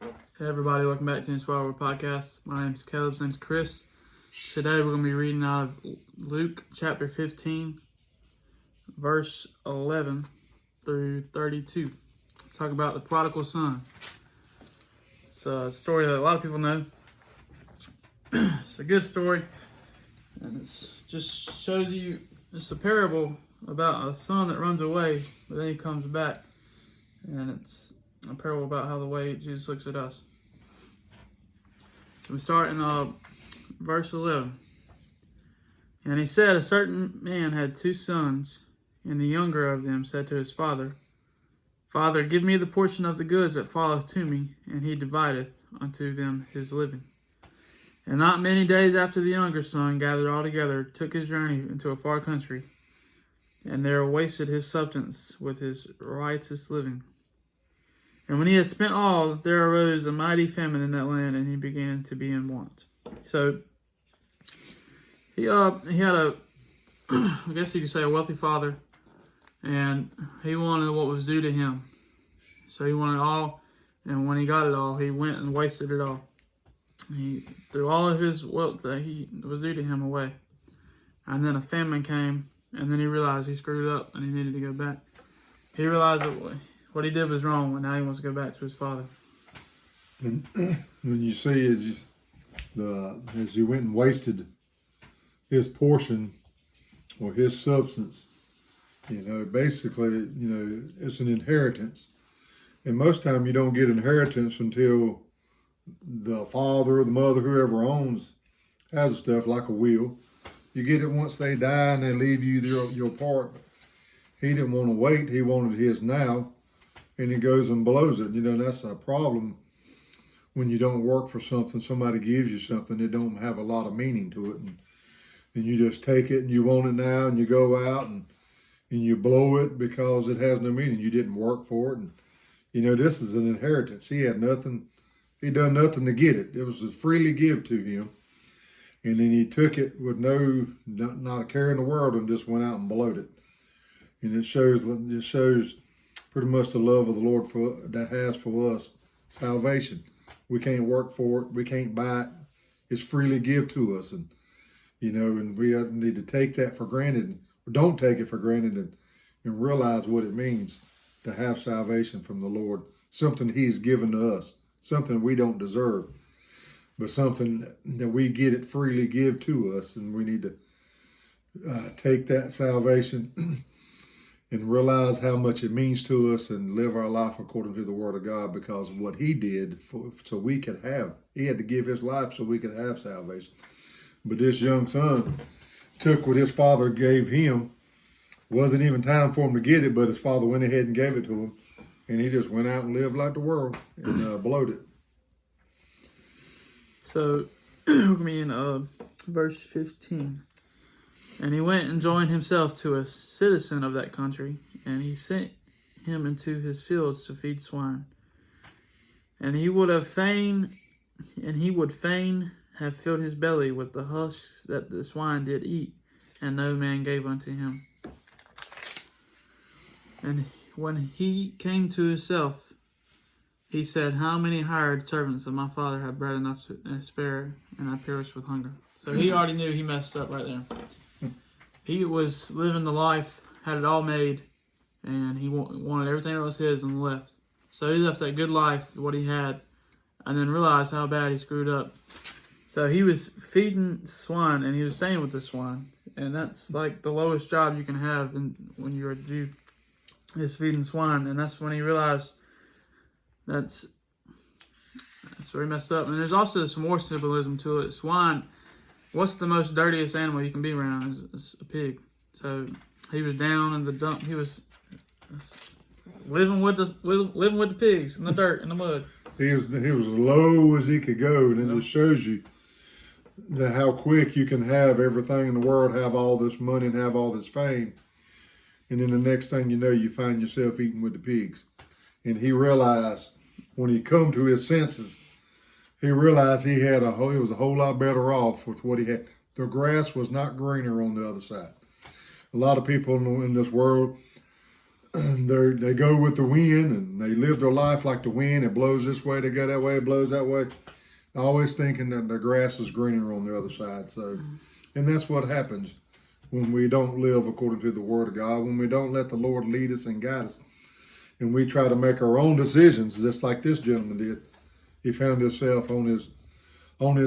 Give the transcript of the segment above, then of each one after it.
Hey everybody, welcome back to the Inspire World Podcast. My name's Caleb, his name's Chris. Today we're going to be reading out of Luke chapter 15, verse 11 through 32. Talk about the Prodigal Son. It's a story that a lot of people know. It's a good story, and it just shows you, it's a parable about a son that runs away, but then he comes back. And it's a parable about how the way Jesus looks at us. So we start in verse 11. And he said, a certain man had 2 sons, and the younger of them said to his father, Father, give me the portion of the goods that falleth to me. And he divideth unto them his living. And not many days after the younger son gathered all together, took his journey into a far country, and there wasted his substance with his riotous living. And when he had spent all, there arose a mighty famine in that land, and he began to be in want. So he had a, I guess you could say, a wealthy father, and he wanted what was due to him. So he wanted all, and when he got it all, he went and wasted it all. He threw all of his wealth that he was due to him away. And then a famine came, and then he realized he screwed up and he needed to go back. He realized that what he did was wrong, and now he wants to go back to his father. And when you see as he went and wasted his portion or his substance, basically, it's an inheritance. And most time you don't get inheritance until the father or the mother, whoever owns, has the stuff like a will. You get it once they die and they leave you your part. He didn't want to wait. He wanted his now. And he goes and blows it. That's a problem when you don't work for something. Somebody gives you something, it don't have a lot of meaning to it. And you just take it and you want it now, and you go out and you blow it because it has no meaning. You didn't work for it. And, this is an inheritance. He had nothing. He done nothing to get it. It was freely given to him. And then he took it with not a care in the world and just went out and blowed it. And it shows pretty much the love of the Lord that has for us salvation. We can't work for it. We can't buy it. It's freely given to us. And we need to take that for granted. Don't take it for granted and realize what it means to have salvation from the Lord. Something he's given to us. Something we don't deserve. But something that we get it freely give to us. And we need to take that salvation and realize how much it means to us and live our life according to the Word of God, because of what he did so we could have. He had to give his life so we could have salvation. But this young son took what his father gave him. Wasn't even time for him to get it, but his father went ahead and gave it to him. And he just went out and lived like the world and blowed it. So we're going to be in verse 15. And he went and joined himself to a citizen of that country, and he sent him into his fields to feed swine. And he would fain have filled his belly with the husks that the swine did eat, and no man gave unto him. And when he came to himself, he said, How many hired servants of my father have bread enough to spare, and I perish with hunger? So he already knew he messed up right there. He was living the life, had it all made, and he wanted everything that was his and left. So he left that good life, what he had, and then realized how bad he screwed up. So he was feeding swine, and he was staying with the swine. And that's like the lowest job you can have when you're a Jew, is feeding swine. And that's when he realized that's where he messed up. And there's also some more symbolism to it. Swine, what's the most dirtiest animal you can be around is a pig. So he was down in the dump. He was living with the pigs in the dirt, in the mud. He was as low as he could go, and it just shows you how quick you can have everything in the world, have all this money and have all this fame, and then the next thing you know, you find yourself eating with the pigs. And he realized when he come to his senses, he realized he was a whole lot better off with what he had. The grass was not greener on the other side. A lot of people in this world they go with the wind, and they live their life like the wind. It blows this way, they go that way, it blows that way. Always thinking that the grass is greener on the other side. So, and that's what happens when we don't live according to the Word of God, when we don't let the Lord lead us and guide us, and we try to make our own decisions, just like this gentleman did. He found himself on his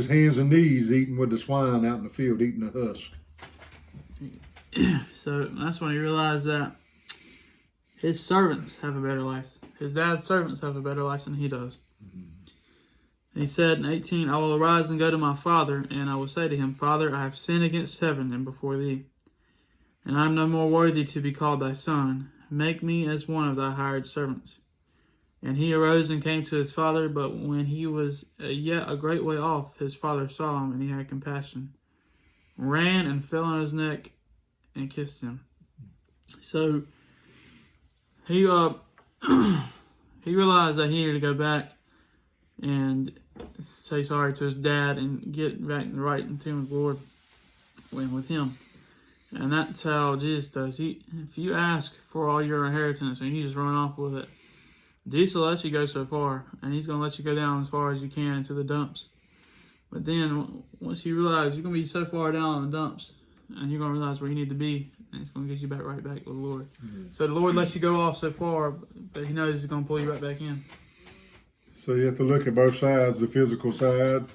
hands and knees eating with the swine out in the field, eating the husk. So that's when he realized that his servants have a better life. His dad's servants have a better life than he does. He said in 18, I will arise and go to my father, and I will say to him, Father, I have sinned against heaven and before thee, and I am no more worthy to be called thy son. Make me as one of thy hired servants. And he arose and came to his father, but when he was yet a great way off, his father saw him, and he had compassion, ran and fell on his neck and kissed him. So he realized that he needed to go back and say sorry to his dad and get back right in tune with the Lord and with him. And that's how Jesus does. If you ask for all your inheritance and you just run off with it, Jesus will let you go so far, and he's going to let you go down as far as you can into the dumps. But then once you realize you're going to be so far down in the dumps, and you're going to realize where you need to be, and it's going to get you right back with the Lord. Mm-hmm. So the Lord lets you go off so far, but he knows he's going to pull you right back in. So you have to look at both sides, the physical side,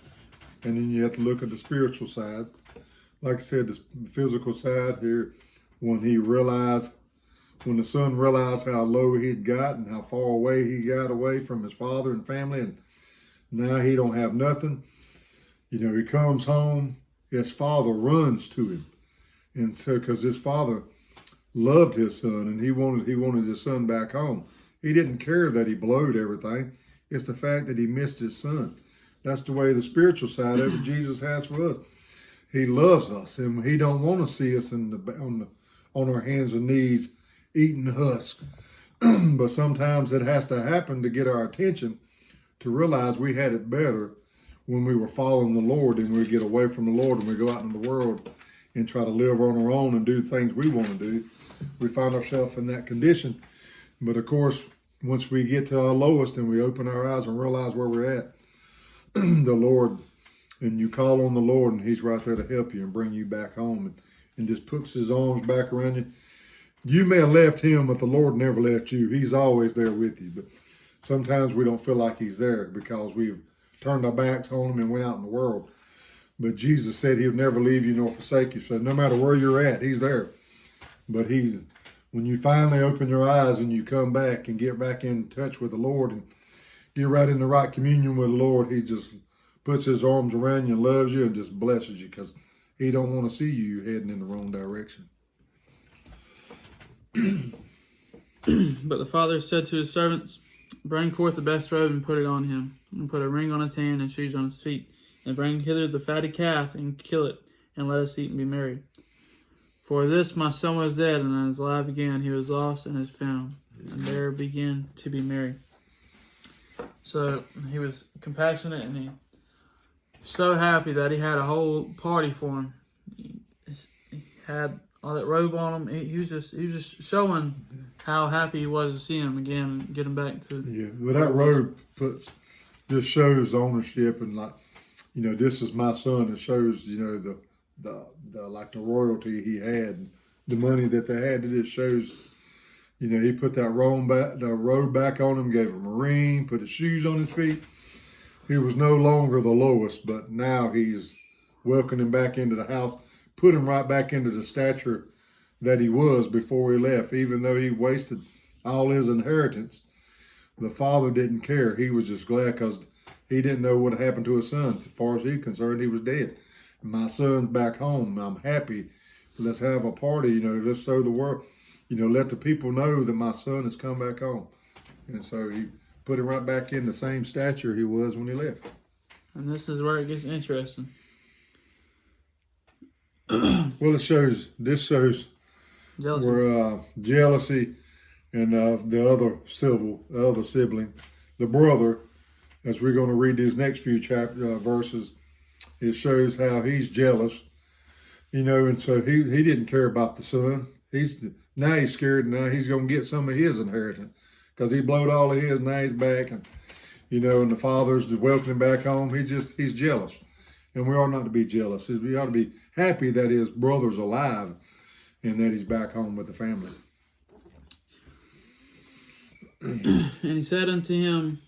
and then you have to look at the spiritual side. Like I said, the physical side here, when the son realized how low he'd got and how far away he got away from his father and family, and now he don't have nothing. He comes home, his father runs to him. And so, because his father loved his son and he wanted his son back home. He didn't care that he blowed everything. It's the fact that he missed his son. That's the way the spiritual side of it Jesus has for us. He loves us, and he don't want to see us on our hands and knees eating husk. But sometimes it has to happen to get our attention, to realize we had it better when we were following the Lord, and we get away from the Lord and we go out in the world and try to live on our own and do things we want to do. We find ourselves in that condition. But of course, once we get to our lowest and we open our eyes and realize where we're at, the Lord, and you call on the Lord, and he's right there to help you and bring you back home, and just puts his arms back around you. You may have left him, but the Lord never left you. He's always there with you. But sometimes we don't feel like he's there because we've turned our backs on him and went out in the world. But Jesus said he'll never leave you nor forsake you. So no matter where you're at, he's there. But when you finally open your eyes and you come back and get back in touch with the Lord and get right in the right communion with the Lord, he just puts his arms around you and loves you and just blesses you, because he don't want to see you heading in the wrong direction. But the father said to his servants, Bring forth the best robe and put it on him, and put a ring on his hand and shoes on his feet, and bring hither the fatted calf and kill it, and let us eat and be merry. For this my son was dead and is alive again. He was lost and is found, and there began to be merry. So he was compassionate, and he was so happy that he had a whole party for him. He had all that robe on him. He was just showing how happy he was to see him again and get him back to. Yeah, but that robe just shows the ownership, and this is my son. It shows the like the royalty he had, the money that they had. It just shows. He put that robe back on him, gave him a ring, put his shoes on his feet. He was no longer the lowest, but now he's welcomed him back into the house, put him right back into the stature that he was before he left. Even though he wasted all his inheritance, the father didn't care. He was just glad because he didn't know what happened to his son. As far as he's concerned, he was dead. My son's back home. I'm happy. Let's have a party. Let's show the world. Let the people know that my son has come back home. And so he put him right back in the same stature he was when he left. And this is where it gets interesting. Well, this shows jealousy. Where jealousy and the other sibling, the brother, as we're going to read these next few verses, it shows how he's jealous. And so he didn't care about the son. Now he's scared. Now he's going to get some of his inheritance because he blowed all of his. Now he's back, and and the father's just welcoming him back home. He's jealous, and we ought not to be jealous. We ought to be happy that his brother's alive and that he's back home with the family. And he said unto him,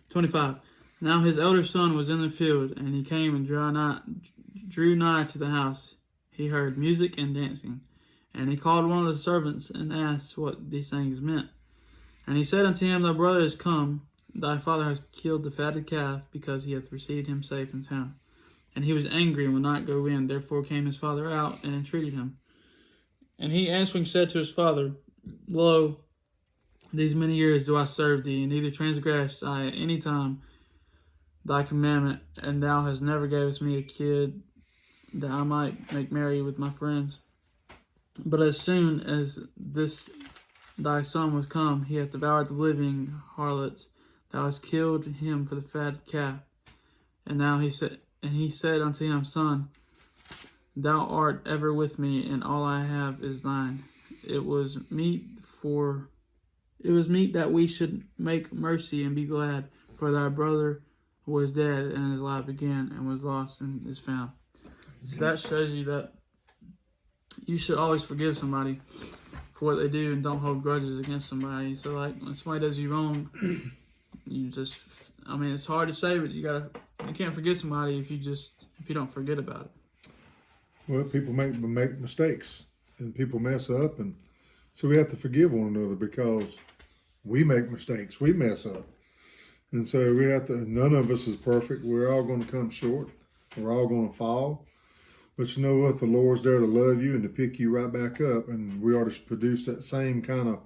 25. Now his elder son was in the field, and he came and drew nigh to the house. He heard music and dancing. And he called one of the servants and asked what these things meant. And he said unto him, Thy brother is come. Thy father has killed the fatted calf, because he hath received him safe in town. And he was angry and would not go in. Therefore came his father out and entreated him. And he answering said to his father, Lo, these many years do I serve thee, and neither transgressed I at any time thy commandment, and thou hast never gavest me a kid that I might make merry with my friends. But as soon as this thy son was come, he hath devoured the living harlots. Thou hast killed him for the fatted calf. And he said unto him, Son, thou art ever with me, and all I have is thine. It was meet that we should make mercy and be glad, for thy brother was dead and is alive again, and was lost and is found. So that shows you that you should always forgive somebody for what they do and don't hold grudges against somebody. So like when somebody does you wrong, it's hard to say, but you can't forgive somebody if you don't forget about it. Well, people make mistakes and people mess up, and so we have to forgive one another because we make mistakes, we mess up. And so none of us is perfect. We're all going to come short. We're all going to fall. But you know what? The Lord's there to love you and to pick you right back up. And we ought to produce that same kind of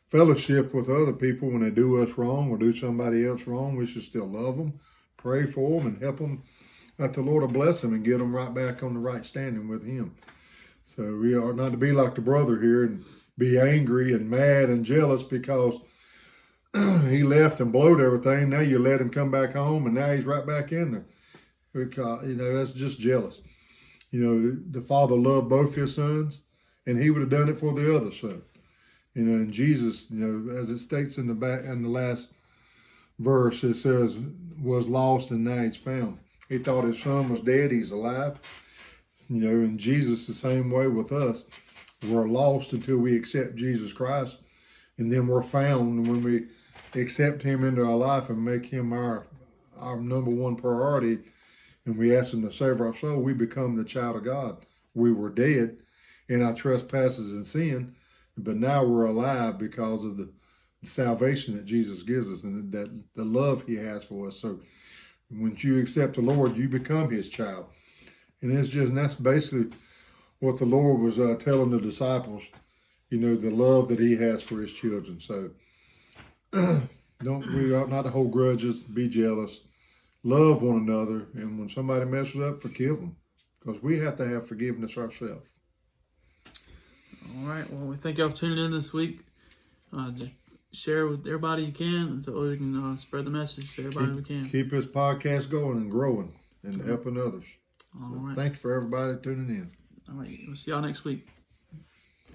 fellowship with other people when they do us wrong or do somebody else wrong. We should still love them, pray for them, and help them. That the Lord will bless them and get them right back on the right standing with Him. So we are not to be like the brother here and be angry and mad and jealous because he left and blowed everything. Now you let him come back home, and now he's right back in there. Because, that's just jealous. The father loved both his sons, and he would have done it for the other son. And Jesus, as it states in the last verse, it says, was lost and now he's found. He thought his son was dead, he's alive. And Jesus the same way with us. We're lost until we accept Jesus Christ, and then we're found when we accept Him into our life and make Him our number one priority, and we ask Him to save our soul. We become the child of God. We were dead in our trespasses and sin, but now we're alive because of the salvation that Jesus gives us and that the love He has for us. So when you accept the Lord, you become His child. And that's basically what the Lord was telling the disciples, the love that He has for His children. So we ought not to hold grudges, be jealous, love one another, and when somebody messes up, forgive them, because we have to have forgiveness ourselves. All right. Well, we thank y'all for tuning in this week. Just share with everybody you can, so we can spread the message to everybody we can. Keep this podcast going and growing and helping others. All right. Thank you for everybody tuning in. All right. We'll see y'all next week.